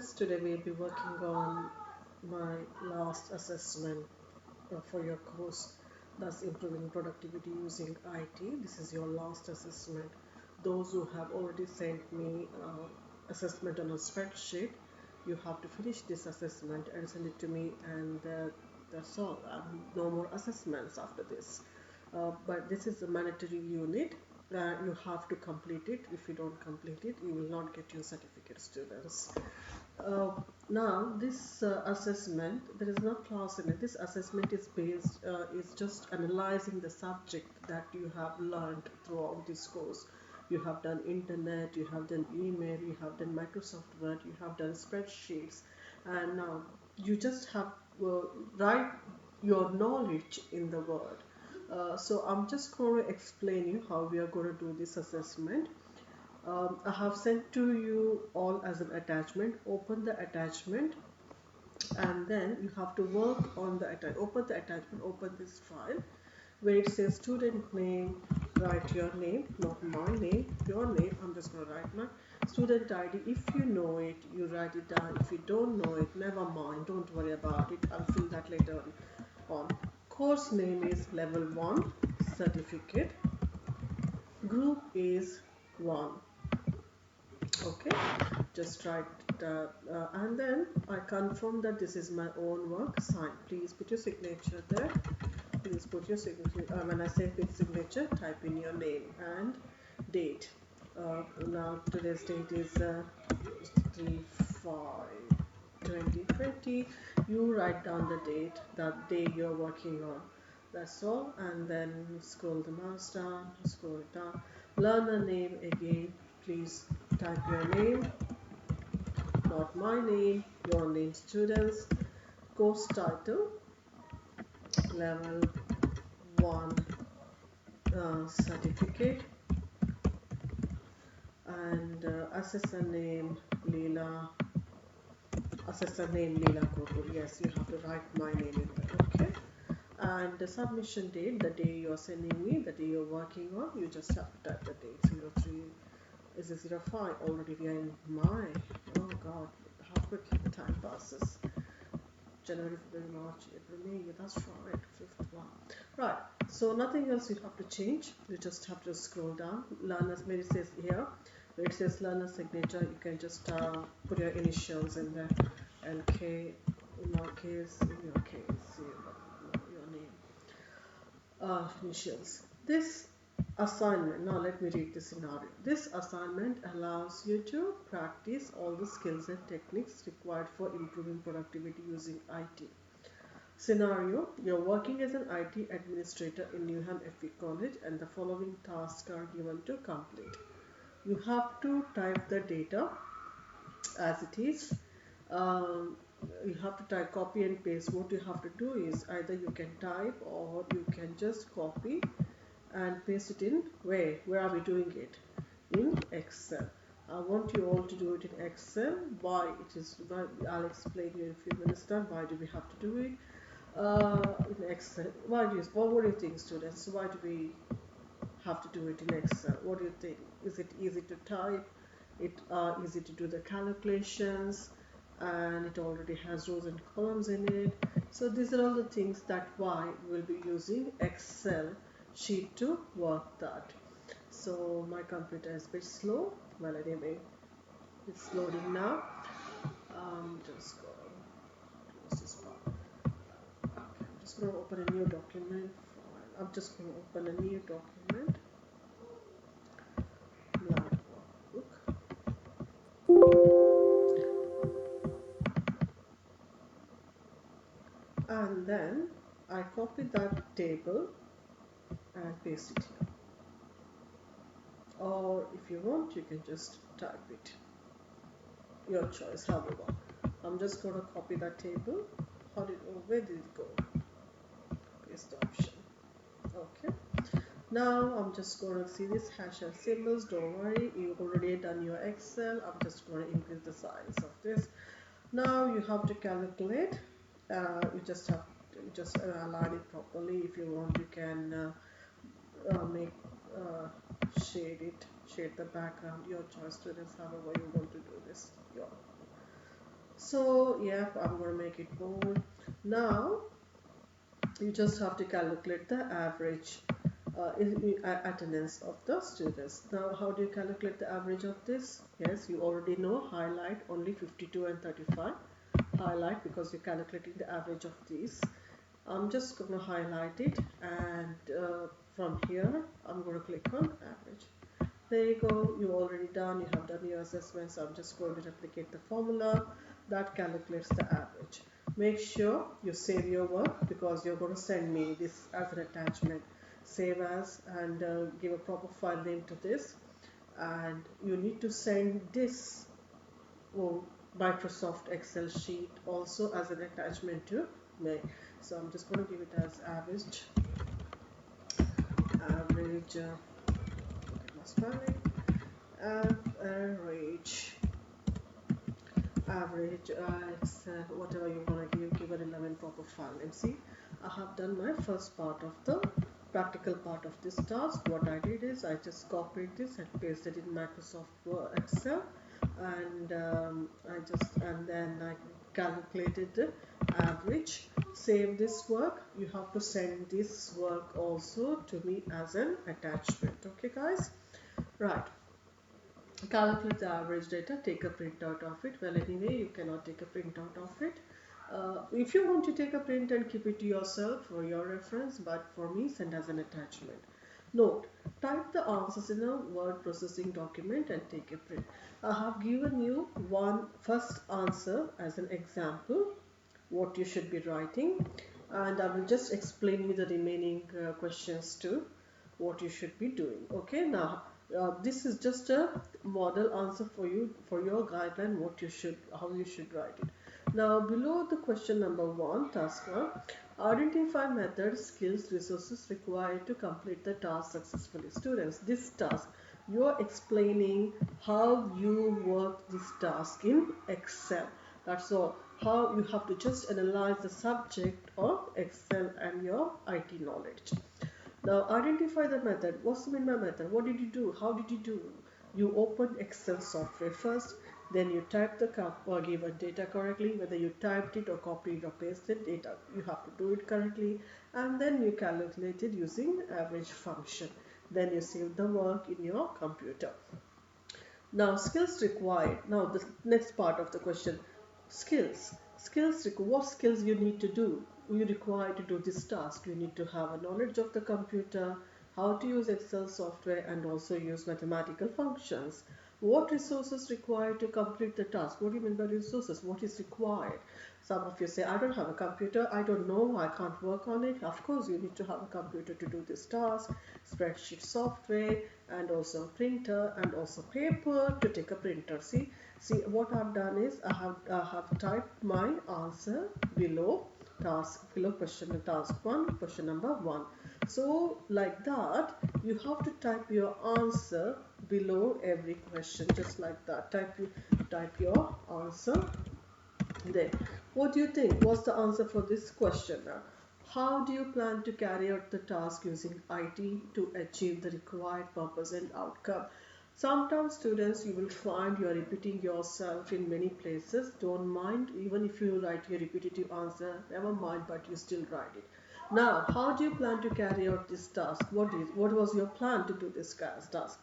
Today we'll be working on my last assessment for your course, thus improving productivity using IT. This is your last assessment. Those who have already sent me assessment on a spreadsheet, you have to finish this assessment and send it to me, and that's all. No more assessments after this. But this is a mandatory unit. You have to complete it. If you don't complete it, you will not get your certificate, students. Now this assessment, there is no class in it. This assessment is just analyzing the subject that you have learned throughout this course. You have done internet, you have done email, you have done Microsoft Word, you have done spreadsheets, and now you just have write your knowledge in the word. So I'm just going to explain you how we are going to do this assessment. I have sent to you all as an attachment. Open the attachment, and then you have to work on the attachment. Open the attachment, open this file where it says student name. Write your name, not my name, your name. I'm just going to write my student ID. If you know it, you write it down. If you don't know it, never mind, don't worry about it. I'll fill that later on. Course name is level 1 certificate. Group is 1. Okay, just write that, and then I confirm that this is my own work. Sign. Please put your signature there. Please put your signature. When I say put signature, type in your name and date. Now today's date is 3/5/2020. You write down the date, that day you're working on. That's all, and then scroll the mouse down, scroll it down. Learner name again. Please type your name, not my name, your name, students. Course title, level 1 certificate, and assessor name Leela. Assessor name Leela Kotur. Yes, you have to write my name in there. Okay. And the submission date, the day you're sending me, the day you're working on, you just have to type the date. 03 is it 05? Already we are in May. Oh God, how quickly the time passes. January, February, March, April, May. Yeah, that's right. 5th one. Right. So nothing else you have to change. You just have to scroll down. Learner's, where it says here, where it says learner signature, you can just put your initials in there. LK, in your case, your name. Initials. This assignment, now let me read the scenario. This assignment allows you to practice all the skills and techniques required for improving productivity using IT. Scenario, you're working as an IT administrator in Newham FE College, and the following tasks are given to complete. You have to type the data as it is. You have to type, copy and paste. What you have to do is either you can type or you can just copy and paste it in where are we doing it? In Excel. I want you all to do it in Excel. Why it is, I'll explain you in a few minutes time why do we have to do it in Excel. What do you think, students? Why do we have to do it in Excel? What do you think? Is it easy to type? It easy to do the calculations, and it already has rows and columns in it. So these are all the things that why we'll be using Excel sheet to work that. So my computer is a bit slow. Well, anyway, it's loading now. Just go close this part. Okay, I'm just going to open a new document file. I'm just going to open a new document. Blank workbook. And then I copy that table and paste it here. Or if you want, you can just type it. Your choice, however. I'm just going to copy that table. Where did it go? Paste option. Okay. Now I'm just going to see this hash and symbols. Don't worry, you've already done your Excel. I'm just going to increase the size of this. Now you have to calculate. You just have to align it properly. If you want, you can make shade the background. Your choice, students. However you want to do this. So yeah, I'm going to make it bold. Now you just have to calculate the average attendance of the students. Now how do you calculate the average of this? Yes, you already know, highlight only 52 and 35. Highlight because you're calculating the average of these. I'm just going to highlight it, and from here I'm going to click on average. There you go, you already done, you have done your assessment. So I'm just going to replicate the formula that calculates the average. Make sure you save your work because you're going to send me this as an attachment. Save as, and give a proper file name to this, and you need to send this Microsoft Excel sheet also as an attachment to me. So I'm just going to give it as average average average average whatever you want to give an 11 proper file name. See, I have done my first part of the practical part of this task. What I did is I just copied this and pasted it in Microsoft Excel, and and then I calculated the average. Save this work. You have to send this work also to me as an attachment. Okay guys, right. Calculate the average data, take a printout of it. Well, anyway, you cannot take a printout of it. If you want to take a print and keep it to yourself for your reference, but for me, send as an attachment. Note, type the answers in a word processing document and take a print. I have given you one first answer as an example, what you should be writing, and I will just explain you the remaining questions too, what you should be doing. Okay, now this is just a model answer for you, for your guideline, what you should, how you should write it. Now below the question number 1, task 1, identify methods, skills, resources required to complete the task successfully. Students, this task, you are explaining how you work this task in Excel. That's all. How you have to just analyze the subject of Excel and your IT knowledge. Now identify the method. What's the mean by method? What did you do? How did you do? You open Excel software first, then you type the given data correctly, whether you typed it or copied or pasted data. You have to do it correctly, and then you calculate it using average function. Then you save the work in your computer. Now skills required. Now the next part of the question, skills. What skills you need to do? You require to do this task. You need to have a knowledge of the computer, how to use Excel software, and also use mathematical functions. What resources required to complete the task? What do you mean by resources? What is required? Some of you say, I don't have a computer, I don't know, I can't work on it. Of course, you need to have a computer to do this task, spreadsheet software, and also a printer, and also paper to take a printer. See what I've done is I have typed my answer below question task 1, question number 1. So like that, you have to type your answer below every question, just like that. Type your answer there. What do you think? What's the answer for this question now? How do you plan to carry out the task using IT to achieve the required purpose and outcome? Sometimes students, you will find you are repeating yourself in many places. Don't mind, even if you write your repetitive answer, never mind, but you still write it. Now, how do you plan to carry out this task? What was your plan to do this task?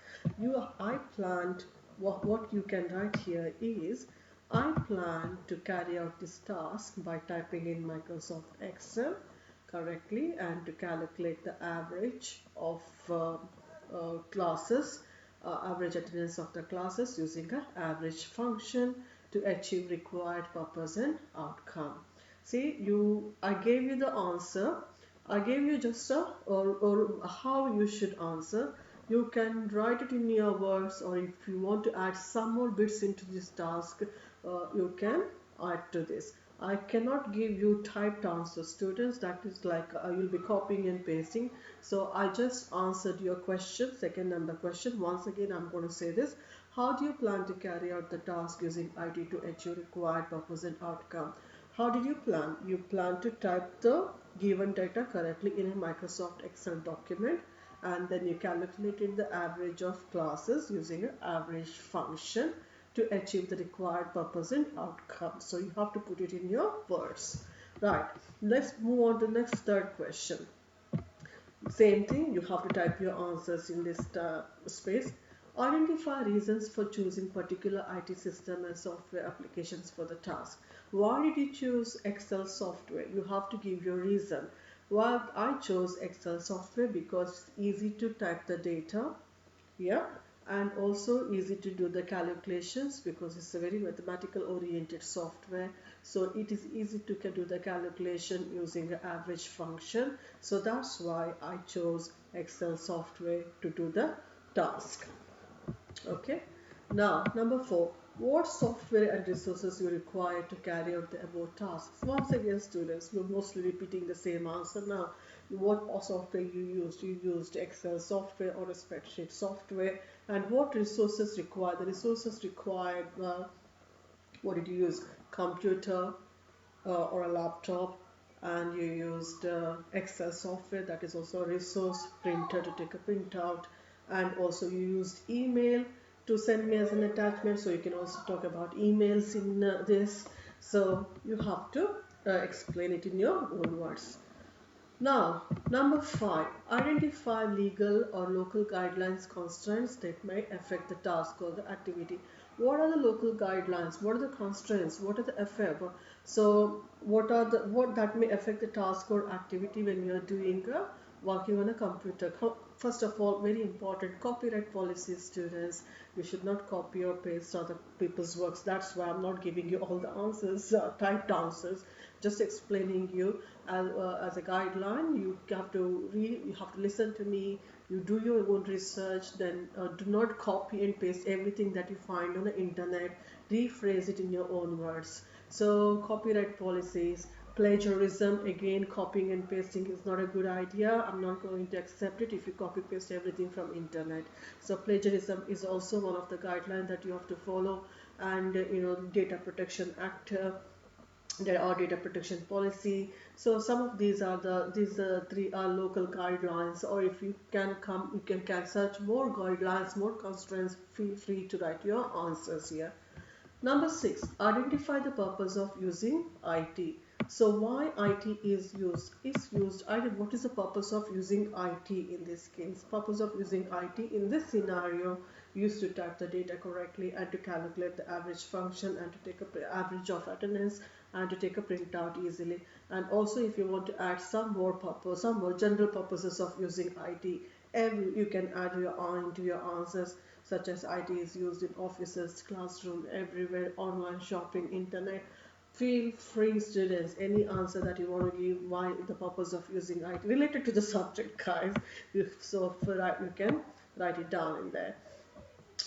I planned, what you can write here is, I plan to carry out this task by typing in Microsoft Excel correctly and to calculate the average of classes, average attendance of the classes using an average function to achieve required purpose and outcome. See, I gave you the answer. I gave you just or how you should answer. You can write it in your words, or if you want to add some more bits into this task, you can add to this. I cannot give you typed answers, students. That is like you'll be copying and pasting. So I just answered your question, second number question. Once again, I'm going to say this. How do you plan to carry out the task using IT to achieve required purpose and outcome? How did you plan? You plan to type the given data correctly in a Microsoft Excel document, and then you calculated the average of classes using an average function, to achieve the required purpose and outcome. So you have to put it in your words. Right, let's move on to the next third question. Same thing, you have to type your answers in this space. Identify reasons for choosing particular IT system and software applications for the task. Why did you choose Excel software? You have to give your reason. Well, I chose Excel software because it's easy to type the data, yeah, and also easy to do the calculations because it's a very mathematical oriented software, so it is easy to do the calculation using the average function. So that's why I chose Excel software to do the task. Okay, now number 4, what software and resources you require to carry out the above tasks? Once again, students, you're mostly repeating the same answer now. What software you used? You used Excel software or a spreadsheet software. And what resources required? The resources required, what did you use? Computer, or a laptop, and you used Excel software, that is also a resource. Printer to take a printout, and also you used email to send me as an attachment, so you can also talk about emails in this. So you have to explain it in your own words. Now, number 5, identify legal or local guidelines constraints that may affect the task or the activity. What are the local guidelines? What are the constraints? What are the effect? So, what that may affect the task or activity when you are doing working on a computer? First of all, very important, copyright policies, students. You should not copy or paste other people's works. That's why I'm not giving you all the answers, typed answers, just explaining you as a guideline. You have to read, you have to listen to me, you do your own research, then do not copy and paste everything that you find on the internet. Rephrase it in your own words. So copyright policies, plagiarism, again, copying and pasting is not a good idea. I'm not going to accept it if you copy paste everything from internet. So plagiarism is also one of the guidelines that you have to follow. And Data Protection Act, there are data protection policy. So some of these are these three are local guidelines, or if you can search more guidelines, more constraints, feel free to write your answers here. Number 6, identify the purpose of using IT. So why IT is used? What is the purpose of using IT in this case? Purpose of using IT in this scenario, used to type the data correctly and to calculate the average function and to take a average of attendance and to take a printout easily. And also, if you want to add some more general purposes of using IT, you can add into your answers, such as IT is used in offices, classroom, everywhere, online shopping, internet. Feel free, students, any answer that you want to give, why the purpose of using IT related to the subject, guys. So for that, you can write it down in there.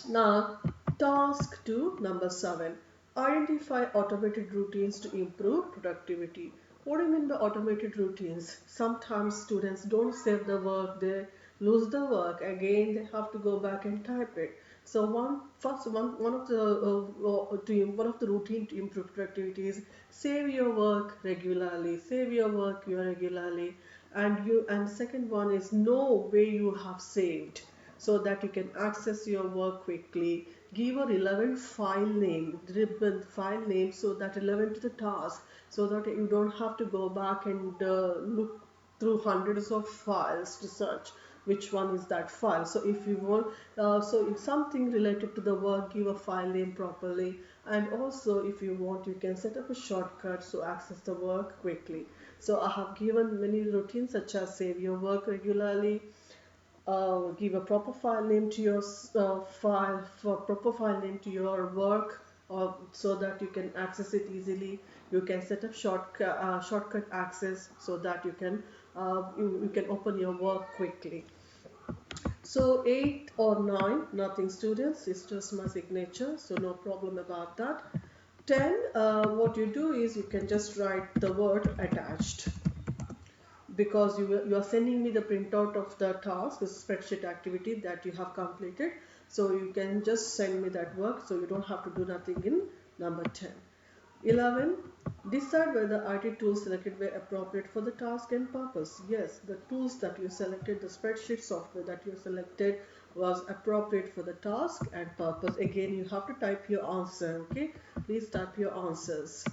Now, task 2, number 7. Identify automated routines to improve productivity. What do you mean by automated routines? Sometimes students don't save the work, they lose the work, again they have to go back and type it. So one of the routine to improve productivity is save your work regularly. Save your work regularly, and second one is know where you have saved, so that you can access your work quickly. Give a relevant file name, so that relevant to the task, so that you don't have to go back and look through hundreds of files to search which one is that file. So if you want, so if something related to the work, give a file name properly. And also, if you want, you can set up a shortcut to access the work quickly. So I have given many routines, such as save your work regularly, give a proper file name to your proper file name to your work, so that you can access it easily. You can set up shortcut access, so that you can open your work quickly. So 8 or 9, nothing, students, it's just my signature, so no problem about that. 10, what you do is you can just write the word attached, because you are sending me the printout of the task, the spreadsheet activity that you have completed. So you can just send me that work, so you don't have to do nothing in number 10. 11, decide whether IT tools selected were appropriate for the task and purpose. Yes, the tools that you selected, the spreadsheet software that you selected was appropriate for the task and purpose. Again, you have to type your answer. Okay, please type your answers.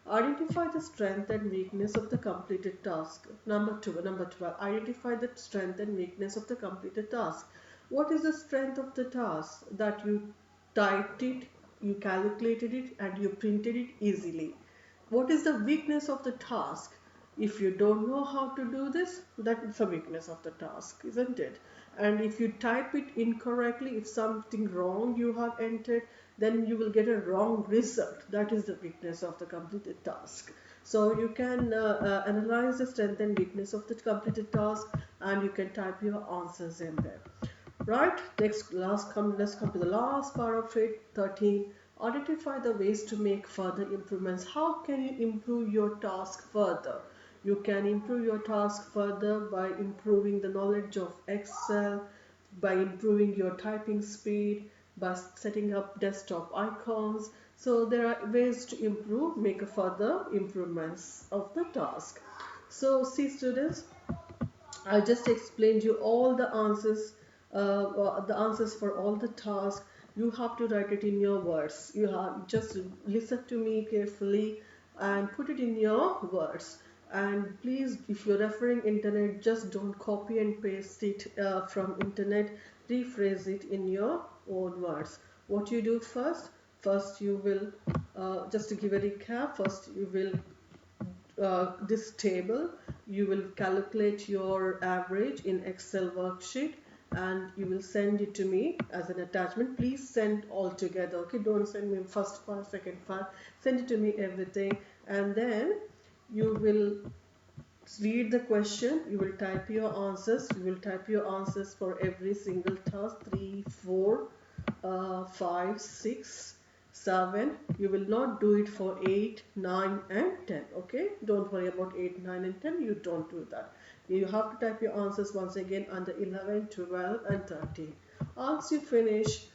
Identify the strength and weakness of the completed task. Number 12. Identify the strength and weakness of the completed task. What is the strength of the task? That you typed it, you calculated it, and you printed it easily. What is the weakness of the task? If you don't know how to do this, that's a weakness of the task, isn't it? And if you type it incorrectly, if something wrong you have entered, then you will get a wrong result. That is the weakness of the completed task. So you can analyze the strength and weakness of the completed task, and you can type your answers in there. Right, let's come to the last part of it. 13. Identify the ways to make further improvements. How can you improve your task further? You can improve your task further by improving the knowledge of Excel, by improving your typing speed, by setting up desktop icons. So there are ways to improve, make a further improvements of the task. So see students, I just explained you all the answers for all the tasks. You have to write it in your words. You have just listen to me carefully and put it in your words. And please, if you're referring internet, just don't copy and paste it from internet. Rephrase it in your own words. What you do first? First, you will just to give a recap. First, you will this table, you will calculate your average in Excel worksheet and you will send it to me as an attachment. Please send all together, okay? Don't send me first file, second file. Send it to me everything, and then you will read the question, you will type your answers. You will type your answers for every single task, 3, 4, 5, 6, 7. You will not do it for 8, 9 and 10. Okay, don't worry about 8, 9 and 10. You don't do that. You have to type your answers once again under 11, 12 and 13. Once you finish,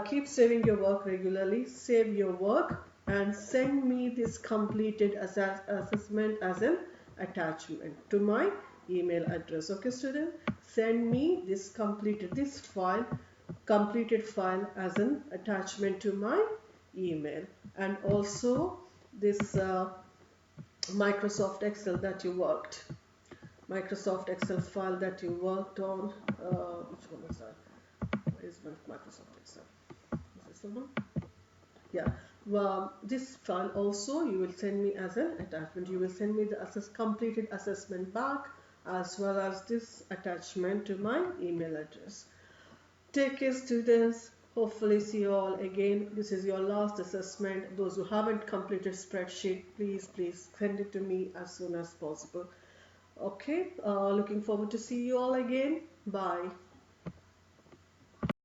keep saving your work regularly. Save your work and send me this completed assessment as an attachment to my email address. Okay, student, send me this completed file as an attachment to my email, and also this Microsoft Excel that you worked. Microsoft Excel file that you worked on. Which one is that? Where is Microsoft Excel? Is this the one? Yeah. This file also you will send me as an attachment. You will send me the completed assessment back as well as this attachment to my email address. Take care, students. Hopefully see you all again. This is your last assessment. Those who haven't completed spreadsheet, please send it to me as soon as possible. Okay, looking forward to see you all again. Bye.